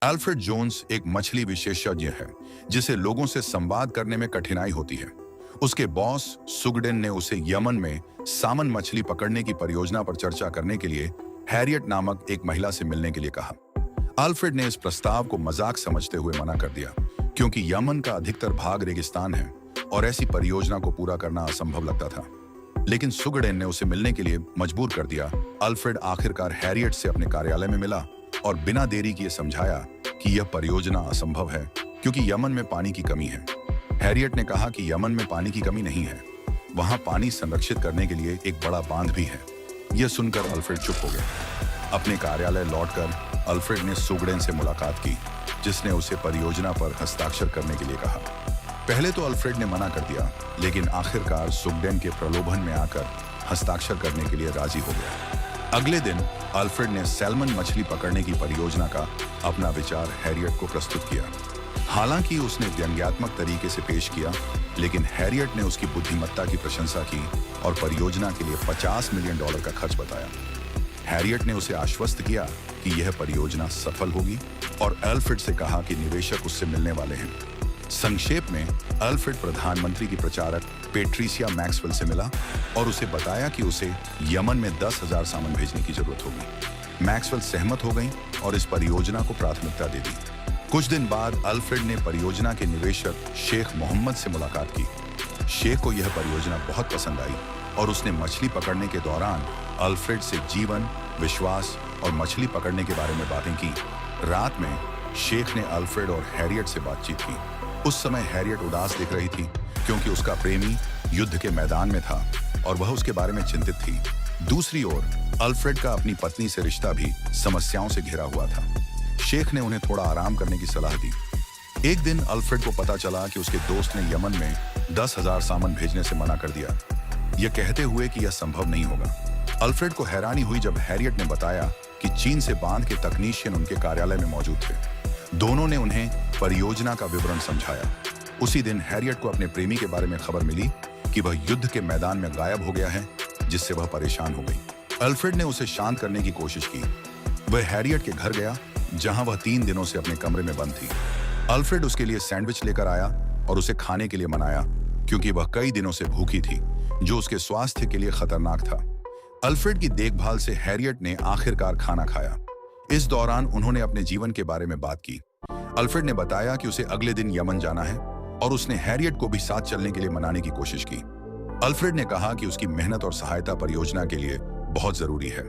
Alfred Jones एक मछली विशेषज्ञ है जिसे लोगों से संवाद करने में कठिनाई होती है। उसके बॉस सुगडेन ने उसे यमन में सामन मछली पकड़ने की परियोजना पर चर्चा करने के लिए हैरियट नामक एक महिला से मिलने के लिए कहा। अल्फ्रेड ने इस प्रस्ताव को मजाक समझते हुए मना कर दिया क्योंकि यमन का अधिकतर भाग रेगिस्तान है और ऐसी परियोजना को पूरा करना असंभव लगता था। लेकिन सुगडेन ने उसे मिलने के लिए मजबूर कर दिया। अल्फ्रेड आखिरकार हैरियट से अपने कार्यालय में मिला और बिना देरी किए समझाया कि यह परियोजना असंभव है क्योंकि यमन में पानी की कमी है। हैरियट ने कहा कि यमन में पानी की कमी नहीं है, वहां पानी संरक्षित करने के लिए एक बड़ा बांध भी है। यह सुनकर अल्फ्रेड चुप हो गया। अपने कार्यालय लौटकर अल्फ्रेड ने सुगडेन से मुलाकात की, जिसने उसे परियोजना पर हस्ताक्षर करने के लिए कहा। पहले तो अल्फ्रेड ने मना कर दिया, लेकिन आखिरकार सुगडेन के प्रलोभन में आकर हस्ताक्षर करने के लिए राजी हो गया। अगले दिन अल्फ्रेड ने सैल्मन मछली पकड़ने की परियोजना का अपना विचार हैरियट को प्रस्तुत किया। हालांकि उसने व्यंग्यात्मक तरीके से पेश किया, लेकिन हैरियट ने उसकी बुद्धिमत्ता की प्रशंसा की और परियोजना के लिए $50 मिलियन का खर्च बताया। हैरियट ने उसे आश्वस्त किया कि यह परियोजना सफल होगी और अल्फ्रेड से कहा कि निवेशक उससे मिलने वाले हैं। संक्षेप में अल्फ्रेड प्रधानमंत्री की प्रचारक पेट्रिसिया मैक्सवेल से मिला और उसे बताया कि उसे यमन में 10,000 सामान भेजने की जरूरत होगी। मैक्सवेल सहमत हो गई और इस परियोजना को प्राथमिकता दे दी। कुछ दिन बाद अल्फ्रेड ने परियोजना के निवेशक शेख मोहम्मद से मुलाकात की। शेख को यह परियोजना बहुत पसंद आई और उसने मछली पकड़ने के दौरान अल्फ्रेड से जीवन, विश्वास और मछली पकड़ने के बारे में बातें की। रात में शेख ने अल्फ्रेड और हैरियट से बातचीत की। उस समय हैरियट उदास दिख रही थी क्योंकि उसका प्रेमी युद्ध के मैदान में था और वह उसके बारे में चिंतित थी। दूसरी ओर अल्फ्रेड का अपनी पत्नी से रिश्ता भी समस्याओं से घिरा हुआ था। शेख ने उन्हें थोड़ा आराम करने की सलाह दी। एक दिन अल्फ्रेड को पता चला कि उसके दोस्त ने यमन में 10,000 सामान भेजने से मना कर दिया, यह कहते हुए कि यह संभव नहीं होगा। अल्फ्रेड को हैरानी हुई जब हैरियट ने बताया कि चीन से बांध के तकनीशियन उनके कार्यालय में मौजूद थे। दोनों ने उन्हें परियोजना का विवरण समझाया। उसी दिन हैरियट को अपने प्रेमी के बारे में खबर मिली कि वह युद्ध के मैदान में गायब हो गया है, जिससे वह परेशान हो गई। अल्फ्रेड ने उसे शांत करने की कोशिश की। वह हैरियट के घर गया, जहां वह 3 दिनों से अपने कमरे में बंद थी। अल्फ्रेड उसके लिए सैंडविच लेकर आया और उसे खाने के लिए मनाया क्योंकि वह कई दिनों से भूखी थी, जो उसके स्वास्थ्य के लिए खतरनाक था। अल्फ्रेड की देखभाल से हैरियट ने आखिरकार खाना खाया। इस दौरान उन्होंने अपने जीवन के बारे में बात की। अल्फ्रेड ने बताया कि उसे अगले दिन यमन जाना है और उसने हैरियट को भी साथ चलने के लिए मनाने की कोशिश की। अल्फ्रेड ने कहा कि उसकी मेहनत और सहायता परियोजना के लिए बहुत जरूरी है।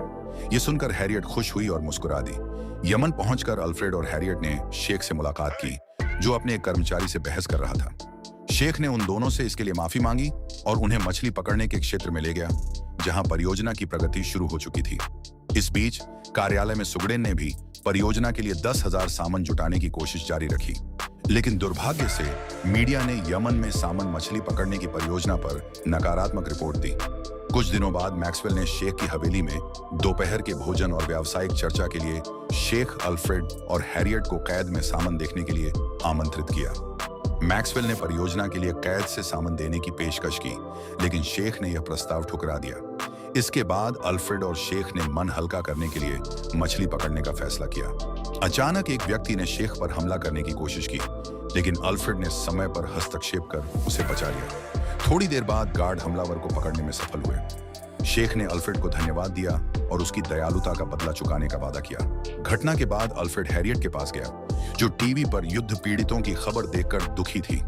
यह सुनकर हैरियट खुश हुई और मुस्कुरा दी। यमन पहुंचकर अल्फ्रेड और हैरियट ने शेख से मुलाकात की, जो अपने एक कर्मचारी से बहस कर रहा था। शेख ने उन दोनों से इसके लिए माफी मांगी और उन्हें मछली पकड़ने के क्षेत्र में ले गया, जहां परियोजना की प्रगति शुरू हो चुकी थी। इस बीच कार्यालय में सुगडेन ने भी परियोजना के लिए 10,000 सामान जुटाने की कोशिश जारी रखी, लेकिन दुर्भाग्य से मीडिया ने यमन में सामन मछली पकड़ने की परियोजना पर नकारात्मक रिपोर्ट दी। कुछ दिनों बाद मैक्सवेल ने शेख की हवेली में दोपहर के भोजन और व्यावसायिक चर्चा के लिए शेख, अल्फ्रेड और हैरियट को कैद में सामान देखने के लिए आमंत्रित किया। मैक्सवेल ने परियोजना के लिए कैद से सामान देने की पेशकश की, लेकिन शेख ने यह प्रस्ताव ठुकरा दिया। इसके बाद अल्फ्रेड और शेख ने मन हल्का करने के लिए मछली पकड़ने का फैसला किया। अचानक एक व्यक्ति ने शेख पर हमला करने की कोशिश की, लेकिन अल्फ्रेड ने समय पर हस्तक्षेप कर उसे बचा लिया। थोड़ी देर बाद गार्ड हमलावर को पकड़ने में सफल हुए। शेख ने अल्फ्रेड को धन्यवाद दिया और उसकी दयालुता का बदला चुकाने का वादा किया। घटना के बाद अल्फ्रेड हैरियट के पास गया, जो टीवी पर युद्ध पीड़ितों की खबर देखकर दुखी थी।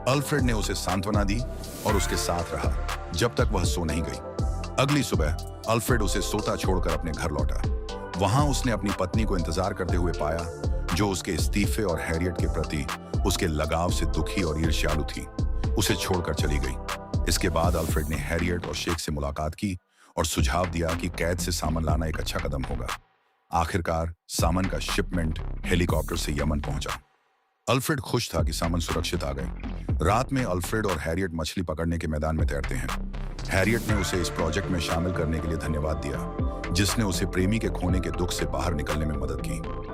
अल्फ्रेड ने उसे सांत्वना दी और उसके साथ रहा जब तक वह सो नहीं गई। अगली सुबह अल्फ्रेड उसे सोता छोड़कर अपने घर लौटा। वहां उसने अपनी पत्नी को इंतजार करते हुए पाया, जो उसके इस्तीफे और हैरियट के प्रति उसके लगाव से दुखी और ईर्ष्यालु थी। उसे छोड़कर चली गई। इसके बाद अल्फ्रेड ने हैरियट और शेख से मुलाकात की और सुझाव दिया कि कैद से सामान लाना एक अच्छा कदम होगा। आखिरकार सामान का शिपमेंट हेलीकॉप्टर से यमन पहुंचा। अल्फ्रेड खुश था कि सामान सुरक्षित आ गए। रात में अल्फ्रेड और हैरियट मछली पकड़ने के मैदान में तैरते हैं। हैरियट ने उसे इस प्रोजेक्ट में शामिल करने के लिए धन्यवाद दिया, जिसने उसे प्रेमी के खोने के दुख से बाहर निकलने में मदद की।